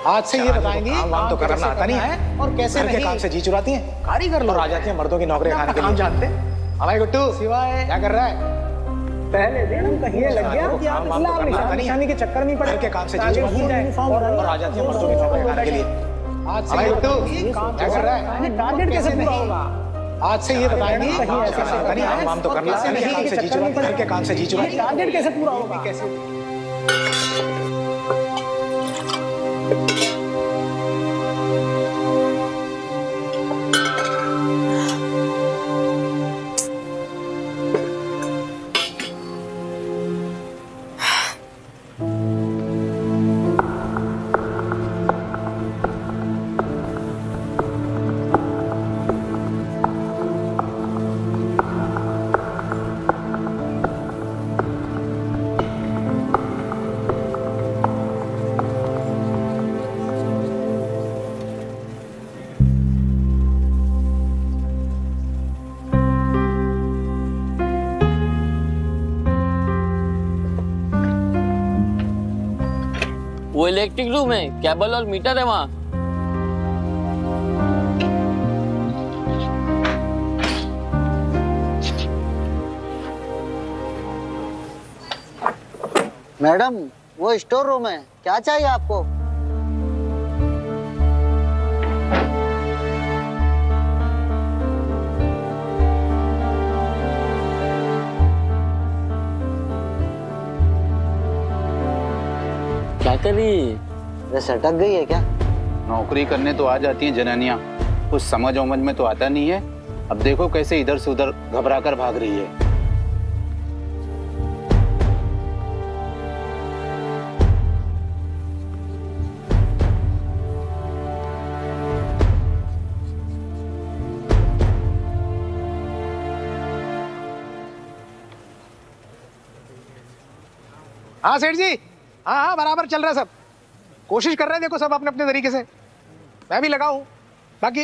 आज से ये बताएंगी काम तो करना आता नहीं है और कैसे घर के काम से जी चुराती हैं। कारीगर लोग आ जाती हैं मर्दों की नौकरी खाने के लिए। हम जानते हैं। हमारे गुट्टू सिवाय क्या कर रहा है? पहले दिन हम कहीं लग गया कि आप काम तो करना आता नहीं है। निशानी के चक्कर नहीं पड़े। घर के काम से जी चुराती हैं और आ जाती हैं मर्दों की नौकरी खाने के लिए। आज से हमारे गुट्टू काम क्या कर रहा है? टारगेट कैसे पूरा होगा? आज से ये बताएंगी काम तो करना आता नहीं है। काम तो करना आता नहीं है। काम से जी चुराती हैं। घर के काम से जी चुराती हैं। टारगेट कैसे पूरा होगा? कैसे? वो इलेक्ट्रिक रूम है, केबल और मीटर है वहाँ। मैडम वो स्टोर रूम है, क्या चाहिए आपको? क्या कर रही है? ये सटक गई है क्या? नौकरी करने तो आ जाती हैं जनानियां, कुछ समझ उमझ में तो आता नहीं है। अब देखो कैसे इधर से उधर घबरा कर भाग रही है। हाँ सेठ जी, हाँ हाँ बराबर चल रहा है सब। कोशिश कर रहे हैं देखो सब अपने अपने तरीके से। मैं भी लगा हूं, बाकी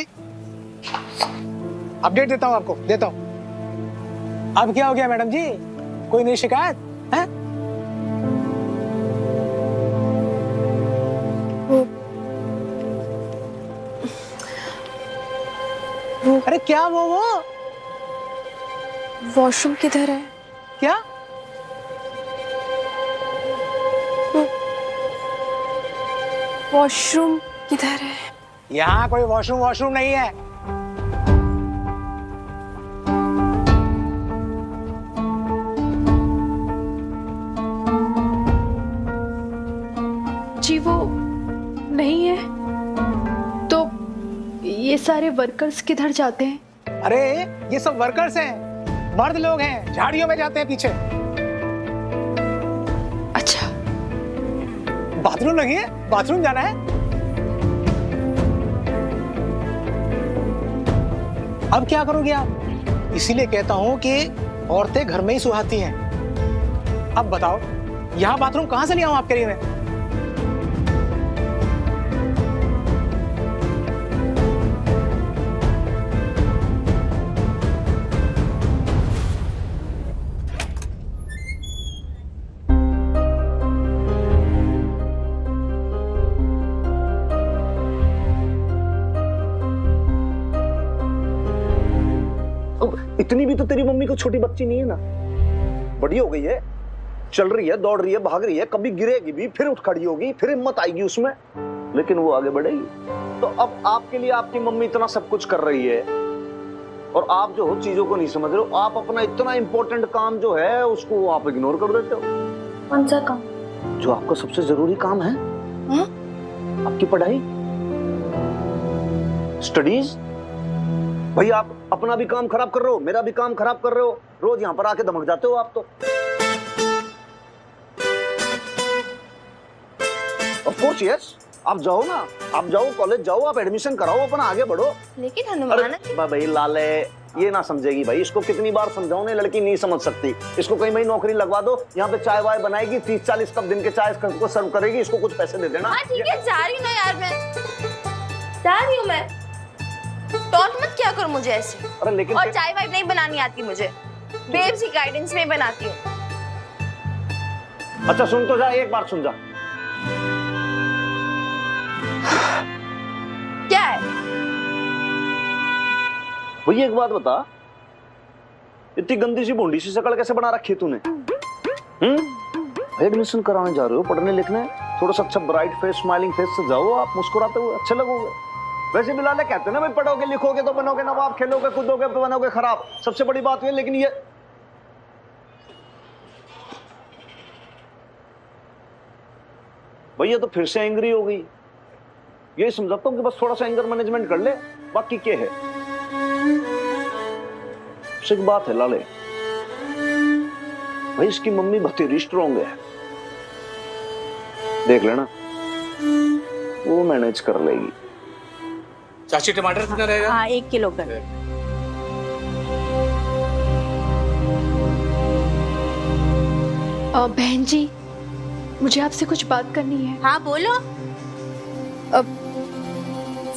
अपडेट देता हूं आपको, देता हूं। अब क्या हो गया मैडम जी? कोई नई शिकायत है? वो अरे क्या वो वॉशरूम किधर है? क्या? वॉशरूम किधर है? यहाँ कोई वॉशरूम नहीं है। जी वो नहीं है तो ये सारे वर्कर्स किधर जाते हैं? अरे ये सब वर्कर्स हैं, मर्द लोग हैं, झाड़ियों में जाते हैं पीछे। अच्छा बाथरूम लगी है, बाथरूम जाना है। अब क्या करोगे आप? इसीलिए कहता हूं कि औरतें घर में ही सुहाती हैं। अब बताओ यहां बाथरूम कहां से ले आऊं आपके लिए मैं? इतनी भी तो तेरी मम्मी को छोटी बच्ची नहीं है ना, बड़ी हो गई है, चल रही है, दौड़ रही है, भाग रही है, कभी गिरेगी भी, फिर उठ खड़ी होगी, फिर हिम्मत आएगी उसमें, लेकिन वो आगे बढ़ेगी। तो अब आपके लिए आपकी मम्मी इतना सब कुछ कर रही है और आप जो हो चीजों को नहीं समझ रहे हो। आप अपना इतना इंपॉर्टेंट काम जो है उसको आप इग्नोर कर देते हो। कौन सा काम? जो आपका सबसे जरूरी काम है, आपकी पढ़ाई, स्टडीज। भाई आप अपना भी काम खराब कर रहे हो, मेरा भी काम खराब कर रहे हो, रोज यहां पर आके धमक जाते हो आप तो। ऑफ कोर्स यस, आप जाओ ना, आप जाओ कॉलेज जाओ, आप एडमिशन कराओ, अपना आगे बढ़ो। लेकिन हनुमान भाई लाले ये ना समझेगी भाई, इसको कितनी बार समझाओ ना, लड़की नहीं समझ सकती। इसको कहीं भाई नौकरी लगवा दो, यहाँ पे चाय वाय बनाएगी, 30-40 कप दिन के चाय को सर्व करेगी, इसको कुछ पैसे दे देना। हाँ ठीक है, जा रही हूँ ना यार, मैं जा रही हूँ। मैं टॉन्ट मत क्या करो मुझे ऐसे। अरे लेकिन और चाय वाय नहीं बनानी आती मुझे, बेब्स की गाइडेंस में बनाती हूँ। अच्छा सुन तो जा, एक बार सुन जा। भैया एक बात बता, इतनी गंदी सी भूंडी सी शक्ल कैसे बना रखी है तूने? एडमिशन कराने जा रहे हो, पढ़ने लिखने, थोड़ा सा अच्छा ब्राइट फेस स्माइलिंग फेस से जाओ, आप मुस्कुराते हुए अच्छे लगोगे। वैसे बिलाले कहते हैं ना भाई, पढ़ोगे लिखोगे तो बनोगे नवाब, खेलोगे कूदोगे तो बनोगे खराब। सबसे बड़ी बात ये, लेकिन ये भैया तो फिर से एंग्री हो गई। ये समझाता हूं कि बस थोड़ा सा एंगर मैनेजमेंट कर ले, बाकी क्या है। सिर्फ बात है लाले भाई, इसकी मम्मी बतेरी स्ट्रॉन्ग है, देख लेना वो मैनेज कर लेगी। चाची टमाटर कितना रहेगा? हाँ 1 किलो कर। बहन जी, मुझे आपसे कुछ बात करनी है। हाँ बोलो।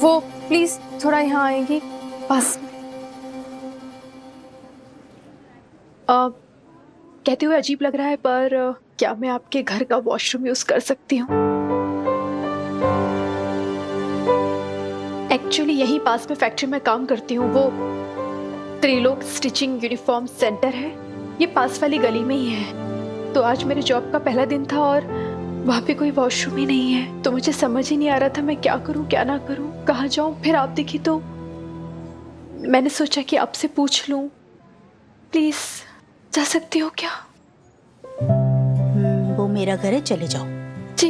वो प्लीज थोड़ा यहाँ आएंगी बस। कहते हुए अजीब लग रहा है, पर क्या मैं आपके घर का वॉशरूम यूज कर सकती हूँ? एक्चुअली यहीं पास में फैक्ट्री में काम करती हूँ, वो त्रिलोक स्टिचिंग यूनिफॉर्म सेंटर है, ये पास वाली गली में ही है। तो आज मेरे जॉब का पहला दिन था और वहाँ पे कोई वॉशरूम ही नहीं है, तो मुझे समझ ही नहीं आ रहा था मैं क्या करूँ क्या ना करूँ, कहाँ जाऊँ। फिर आप दिखी तो मैंने सोचा कि आपसे पूछ लूँ, प्लीज जा सकती हो क्या? वो मेरा घर है, चले जाओ। जी।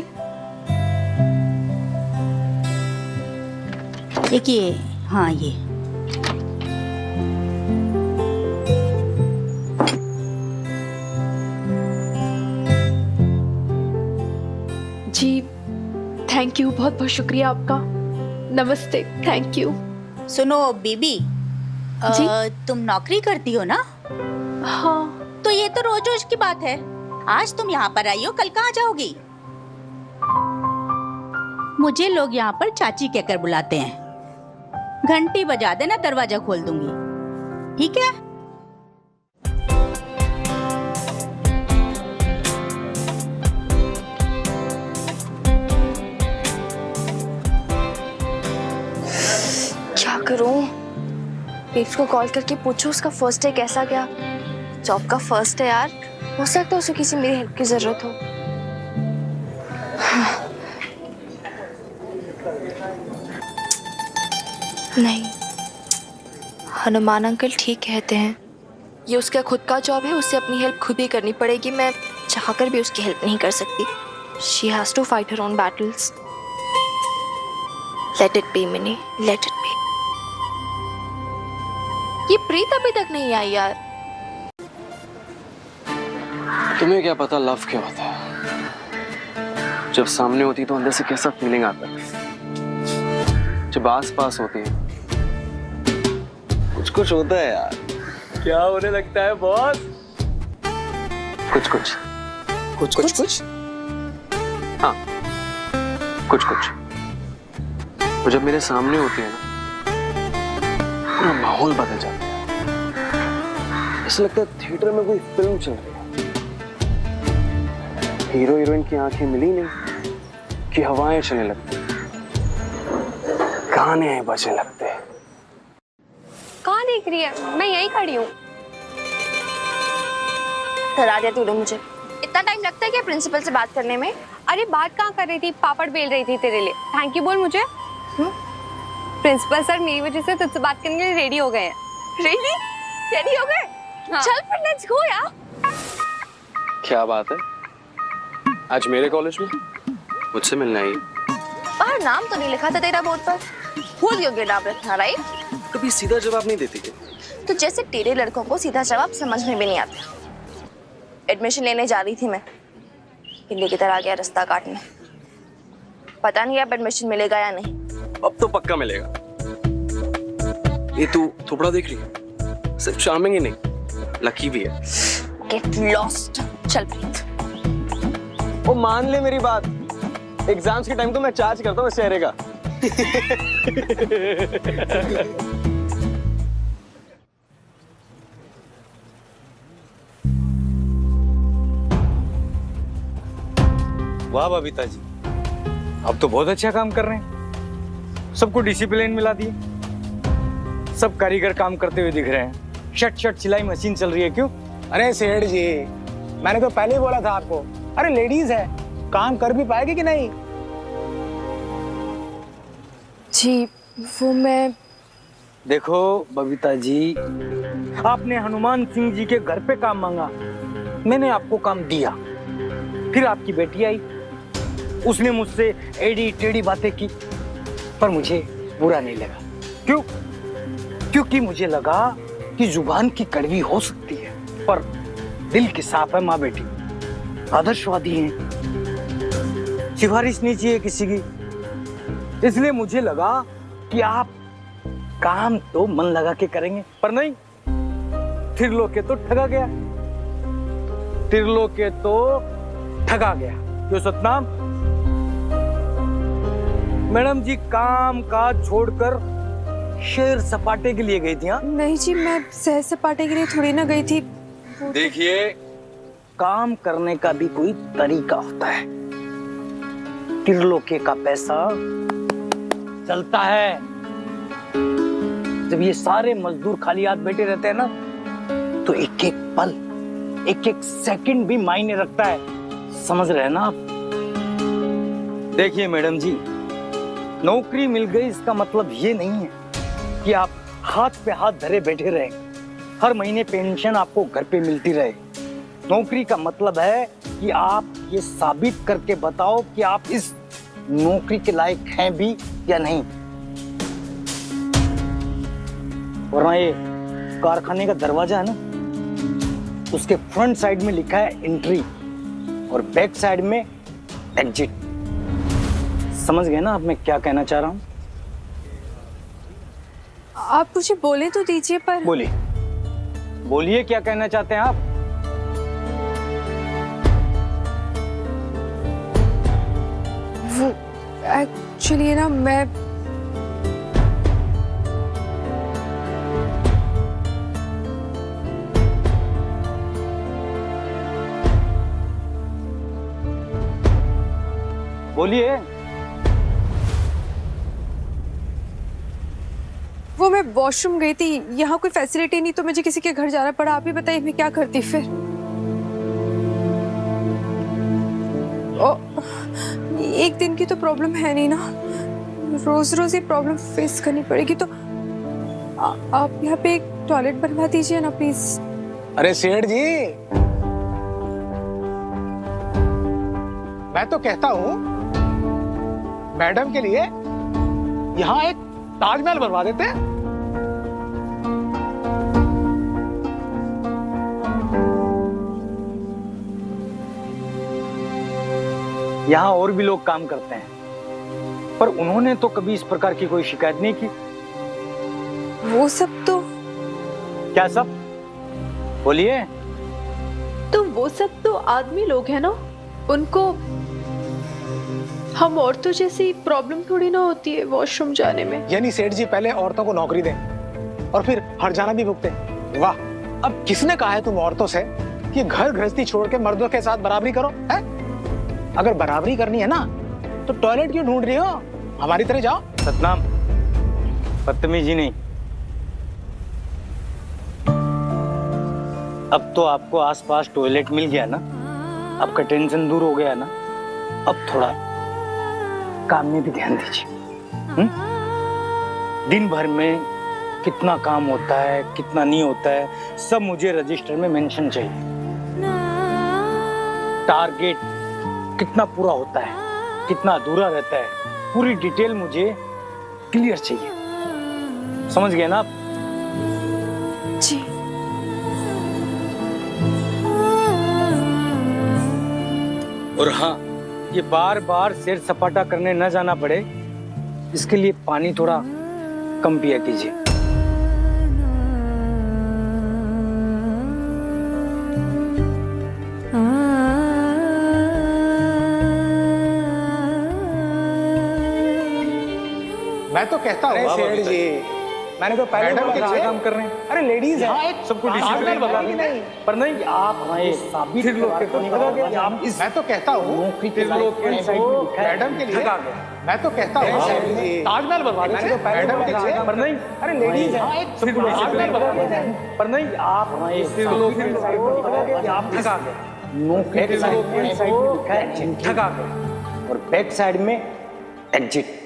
एक ये, हाँ ये जी, थैंक यू, बहुत बहुत शुक्रिया आपका। नमस्ते, थैंक यू। सुनो बीबी, जी? तुम नौकरी करती हो ना? हाँ। तो ये तो रोज रोज की बात है। आज तुम यहाँ पर आई हो, कल कहाँ जाओगी? मुझे लोग यहाँ पर चाची कहकर बुलाते हैं। घंटी बजा देना, दरवाजा खोल दूंगी, ठीक है? क्या करूं? पेप्स को कॉल करके पूछूं उसका फर्स्ट डे कैसा गया। जॉब का फर्स्ट है यार, हो सकता है उसे किसी मेरी हेल्प की जरूरत हो। नहीं, हनुमान अंकल ठीक कहते हैं, ये उसका खुद का जॉब है, उसे अपनी हेल्प खुद ही करनी पड़ेगी। मैं चाहकर भी उसकी हेल्प नहीं कर सकती। She has to fight her own battles. Let it be Mini, let it be. ये प्रीत अभी तक नहीं आई यार। तुम्हें क्या पता लव क्या होता है? जब सामने होती तो अंदर से कैसा फीलिंग आता है, जब आस पास होती है कुछ कुछ होता है यार। क्या होने लगता है बॉस? कुछ कुछ कुछ कुछ कुछ हाँ, कुछ कुछ। वो जब मेरे सामने होती है ना, पूरा माहौल बदल जाता है। ऐसा लगता है थिएटर में कोई फिल्म चल रही है। हीरो हीरोइन की आंखें मिली नहीं कि हवाएं चलने लगती, गाने बजने लगते। कहाँ देख रही है? मैं यहीं खड़ी हूँ। डरा दिया तूने मुझे। इतना टाइम लगता है क्या प्रिंसिपल से बात करने में? अरे बात कहाँ कर रही थी, पापड़ बेल रही थी तेरे लिए। थैंक यू बोल मुझे। प्रिंसिपल सर मेरी वजह से तुझसे बात करने के लिए रेडी हो गए हैं। रेडी? रेडी हो गए? हाँ। चल फिर लेट्स गो यार। क्या बात है, आज मेरे कॉलेज में मुझसे मिलना ही? बाहर नाम तो नहीं लिखा था तेरा बोर्ड पर, भूल योग्य नाम रखना, राइट? कभी सीधा जवाब नहीं देती क्या? तो जैसे तेरे लड़कों को सीधा जवाब समझ में भी नहीं आता। एडमिशन लेने जा रही थी मैं, बिल्ली की तरह आ गया रास्ता काटने। पता नहीं अब एडमिशन मिलेगा या नहीं। अब तो पक्का मिलेगा। ये तू थोपड़ा देख रही है, सिर्फ चार्मिंग ही नहीं, लकी भी है। Get lost. चल प्रीत। वो मान ले मेरी बात, एग्जाम्स के टाइम तो मैं चार्ज करता हूँ इस चेहरे का। वाह बबीता जी, अब तो बहुत अच्छा काम कर रहे हैं, सबको डिसिप्लिन मिला दिए। सब कारीगर काम करते हुए दिख रहे हैं। शट शट सिलाई मशीन चल रही है, क्यों? अरे सेठ जी, मैंने तो पहले ही बोला था आपको, अरे लेडीज है, काम कर भी पाएगी कि नहीं? जी वो मैं देखो बबीता जी, आपने हनुमान सिंह जी के घर पे काम मांगा, मैंने आपको काम दिया। फिर आपकी बेटी आई, उसने मुझसे एड़ी टेढ़ी बातें की, पर मुझे बुरा नहीं लगा। क्यों? क्योंकि मुझे लगा कि जुबान की कड़वी हो सकती है, पर दिल की साफ है माँ बेटी, आदर्शवादी हैं, सिफारिश नहीं चाहिए किसी की। इसलिए मुझे लगा कि आप काम तो मन लगा के करेंगे, पर नहीं, त्रिलोके तो ठगा गया, त्रिलोके तो ठगा गया। क्यों सतनाम? मैडम जी काम काज छोड़कर शेर सपाटे के लिए गई थी? हाँ नहीं जी, मैं सैर सपाटे के लिए थोड़ी ना गई थी। देखिए, काम करने का भी कोई तरीका होता है। त्रिलोके का पैसा चलता है। जब ये सारे मजदूर खाली हाथ बैठे रहते हैं ना, तो एक एक पल, एक एक सेकंड भी मायने रखता है। समझ रहे हैं ना आप? देखिए मैडम जी, नौकरी मिल गई इसका मतलब ये नहीं है कि आप हाथ पे हाथ धरे बैठे रहे, हर महीने पेंशन आपको घर पे मिलती रहे। नौकरी का मतलब है कि आप ये साबित करके बताओ कि आप इस नौकरी के लायक हैं भी या नहीं। वरना ये कारखाने का दरवाजा है ना, उसके फ्रंट साइड में लिखा है एंट्री और बैक साइड में एग्जिट। समझ गए ना आप मैं क्या कहना चाह रहा हूँ? आप मुझे बोले तो दीजिए। पर बोलिए, बोलिए क्या कहना चाहते हैं आप? वो एक्चुअली ना मैं बोलिए। वो मैं वॉशरूम गई थी, यहाँ कोई फैसिलिटी नहीं तो मुझे किसी के घर जाना पड़ा। आप ही बताइए मैं क्या करती फिर? ओ, एक दिन की तो प्रॉब्लम है नहीं ना, रोज रोज ये प्रॉब्लम फेस करनी पड़ेगी। तो आप यहाँ पे एक टॉयलेट बनवा दीजिए ना प्लीज। अरे सेठ जी, मैं तो कहता हूँ मैडम के लिए यहाँ एक ताजमहल बनवा देते हैं। यहाँ और भी लोग काम करते हैं, पर उन्होंने तो कभी इस प्रकार की कोई शिकायत नहीं की। वो सब तो क्या सब? बोलिए। तो वो सब तो आदमी लोग हैं ना, उनको हम औरतों जैसी प्रॉब्लम थोड़ी ना होती है वॉशरूम जाने में। यानी सेठ जी पहले औरतों को नौकरी दें और फिर हर जाना भी भुगते। वाह, अब किसने कहा है तुम औरतों से कि घर गृहस्थी छोड़ के मर्दों के साथ बराबरी करो? है? अगर बराबरी करनी है ना तो टॉयलेट क्यों ढूंढ रही हो? हमारी तरह जाओ। सतनाम, बदतमीजी नहीं। अब तो आपको आसपास टॉयलेट मिल गया ना, आपका टेंशन दूर हो गया ना, अब थोड़ा काम में भी ध्यान दीजिए। दिन भर में कितना काम होता है, कितना नहीं होता है, सब मुझे रजिस्टर में मेंशन चाहिए। टारगेट कितना पूरा होता है, कितना अधूरा रहता है, पूरी डिटेल मुझे क्लियर चाहिए। समझ गए ना आप? जी। और हाँ, ये बार बार सैर सपाटा करने न जाना पड़े, इसके लिए पानी थोड़ा कम पिया कीजिए। मैं तो कहता हूँ सेठ जी, मैंने तो पहले मैडम बोला के था, काम कर रहे हैं। अरे लेडीज हाँ, है, सबको डिसिप्लिन बता दी नहीं। पर नहीं आप हमारे साबित लोग के तो नहीं बताओगे आप इस मैं तो कहता हूँ मैडम के लिए, मैं तो कहता हूँ ताजमहल बनवा दो। मैंने तो पहले मैडम बोला के था, पर नहीं अरे लेडीज है, सबको ताजमहल बनवा दो। पर नहीं आप हमारे लोग के बताओगे आप ठगा गए। नौकरी के साइड में लिखा है ठगा गए और बैक साइड में एग्जिट।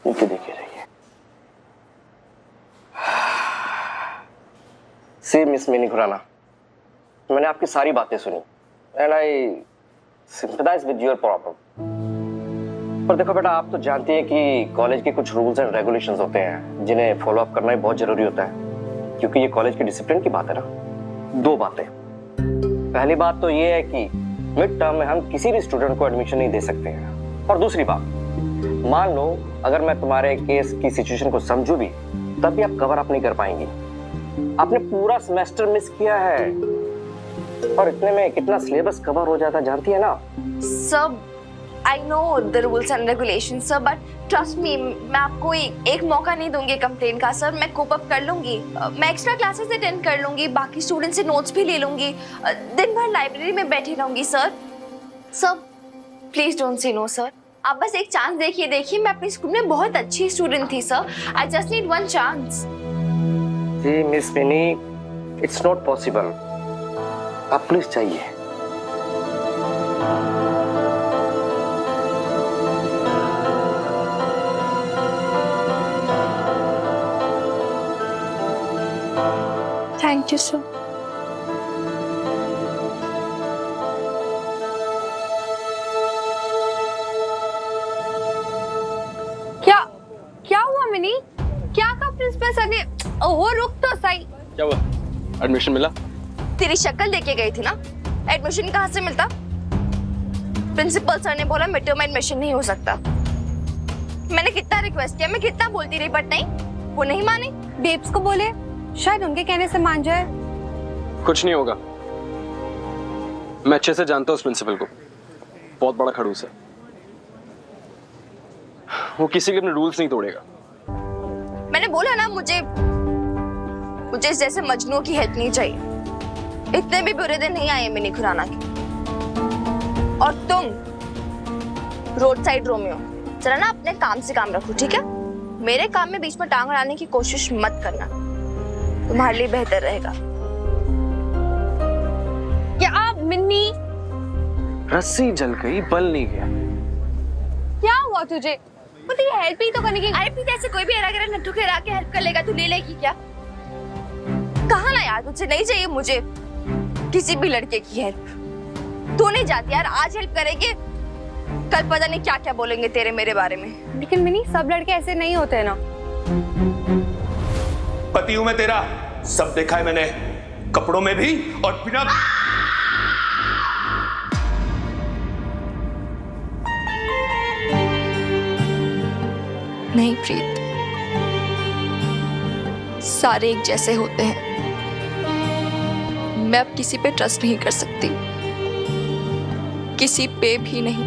देखिए देखिए रहिए। सी मिस मिनी खुराना, मैंने आपकी सारी बातें सुनी and I sympathise with your problem. पर देखो बेटा, आप तो जानती हैं कि कॉलेज के कुछ रूल्स एंड रेगुलेशंस होते हैं जिन्हें फॉलो अप करना ही बहुत जरूरी होता है, क्योंकि ये कॉलेज के डिसिप्लिन की बात है ना। दो बातें, पहली बात तो ये है कि मिड टर्म में हम किसी भी स्टूडेंट को एडमिशन नहीं दे सकते हैं, और दूसरी बात, मान लो अगर मैं तुम्हारे केस की सिचुएशन को समझूं भी तब भी आप कवर अप नहीं कर पाएंगी। आपने पूरा सेमेस्टर मिस किया है और इतने में कितना सिलेबस कवर हो जाता जानती है ना। सब I know the rules and regulation sir, but trust me, मैं आपको एक मौका नहीं दूंगी कंप्लेन का सर। मैं कोप अप कर लूंगी, मैं एक्स्ट्रा क्लासेस अटेंड कर लूंगी, बाकी स्टूडेंट से नोट्स भी ले लूंगी, दिन भर लाइब्रेरी में बैठी रहूंगी sir. Sir please don't say no sir, आप बस एक चांस देखिए। मैं अपने स्कूल में बहुत अच्छी स्टूडेंट थी sir, I just need one chance. जी miss Mini, it's not possible, आप प्लीज चाहिए। Thank you sir. क्या हुआ मिनी? क्या कहा प्रिंसिपल सर ने? ओहो रुक तो सही। क्या हुआ? एडमिशन मिला? तेरी शक्ल देके गई थी ना, एडमिशन कहाँ से मिलता? प्रिंसिपल सर ने बोला मिड टर्म में एडमिशन नहीं हो सकता। मैंने कितना रिक्वेस्ट किया, मैं कितना बोलती रही, बट नहीं, वो नहीं मानी। बेब्स को बोले, शायद उनके कहने से मान जाए। कुछ नहीं होगा, मैं अच्छे से जानता हूँ उस प्रिंसिपल को, बहुत बड़ा खड़ूस है। वो किसी के अपने रूल्स नहीं तोड़ेगा। मैंने बोला ना, मुझे जैसे मजनू की हेल्प नहीं चाहिए। इतने भी बुरे दिन नहीं आए मिनी खुराना के। और तुम रोड साइड रोमियो, जरा ना अपने काम से काम रखो, ठीक है? मेरे काम में बीच में टांग अड़ाने की कोशिश मत करना, तुम्हारे लिए बेहतर रहेगा। क्या आप मिन्नी? रस्सी जल गई, बल नहीं गया। क्या हुआ तुझे? वो तेरी हेल्प ही तो करने की। अरे पीछे से कोई भी अगर नट्टू के आके हेल्प कर लेगा, तू ले लेगी क्या? कहा ना यार, तुझसे नहीं चाहिए मुझे किसी भी लड़के की हेल्प। तू नहीं जाती यार, आज हेल्प करेगी, कल पता नहीं क्या क्या बोलेंगे तेरे मेरे बारे में। लेकिन मिनी, सब लड़के ऐसे नहीं होते ना। पति हूं मैं तेरा, सब देखा है मैंने, कपड़ों में भी और बिना। नहीं प्रीत, सारे एक जैसे होते हैं। मैं अब किसी पे ट्रस्ट नहीं कर सकती, किसी पे भी नहीं।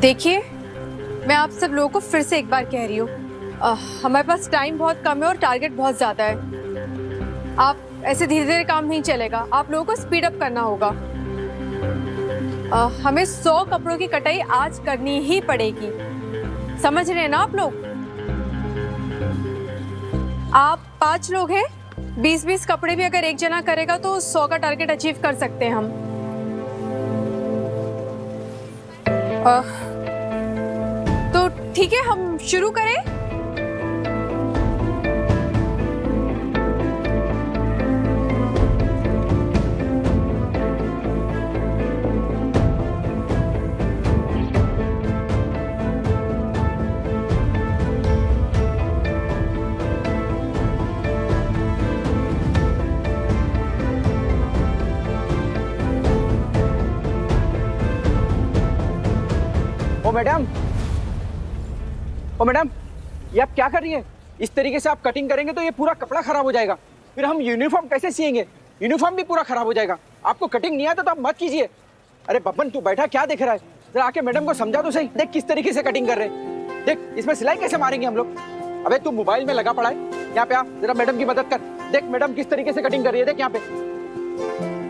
देखिए, मैं आप सब लोगों को फिर से एक बार कह रही हूँ, हमारे पास टाइम बहुत कम है और टारगेट बहुत ज्यादा है। आप ऐसे धीरे धीरे काम नहीं चलेगा, आप लोगों को स्पीड अप करना होगा। हमें 100 कपड़ों की कटाई आज करनी ही पड़ेगी, समझ रहे हैं ना आप लोग? आप 5 लोग हैं, 20-20 कपड़े भी अगर एक जना करेगा तो 100 का टारगेट अचीव कर सकते हैं हम। तो ठीक है, हम शुरू करें। ओ मैडम, ये आप क्या कर रही हैं? इस तरीके से आप कटिंग करेंगे तो ये पूरा कपड़ा खराब हो जाएगा, फिर हम यूनिफॉर्म कैसे सिएंगे? यूनिफॉर्म भी पूरा खराब हो जाएगा। आपको कटिंग नहीं आता तो आप मत कीजिए। अरे बब्बन, तू बैठा क्या देख रहा है? जरा आके मैडम को समझा तो सही। देख किस तरीके से कटिंग कर रहे हैं, देख इसमें सिलाई कैसे मारेंगे हम लोग। अबे तू मोबाइल में लगा पड़ा है, यहाँ पे आ जरा मैडम की मदद कर। देख मैडम किस तरीके से कटिंग कर रही है, देख यहाँ पे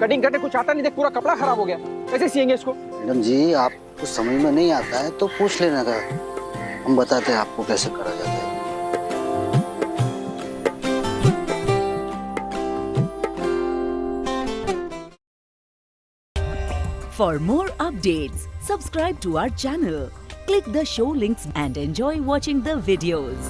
कटिंग करने कुछ आता नहीं, देख पूरा कपड़ा खराब हो गया, कैसे सिएंगे इसको। मैडम जी आपको समझ में नहीं आता है तो पूछ लेना का, हम बताते हैं आपको कैसे करा जाता है। For more updates, subscribe to our channel, click the show links and enjoy watching the videos.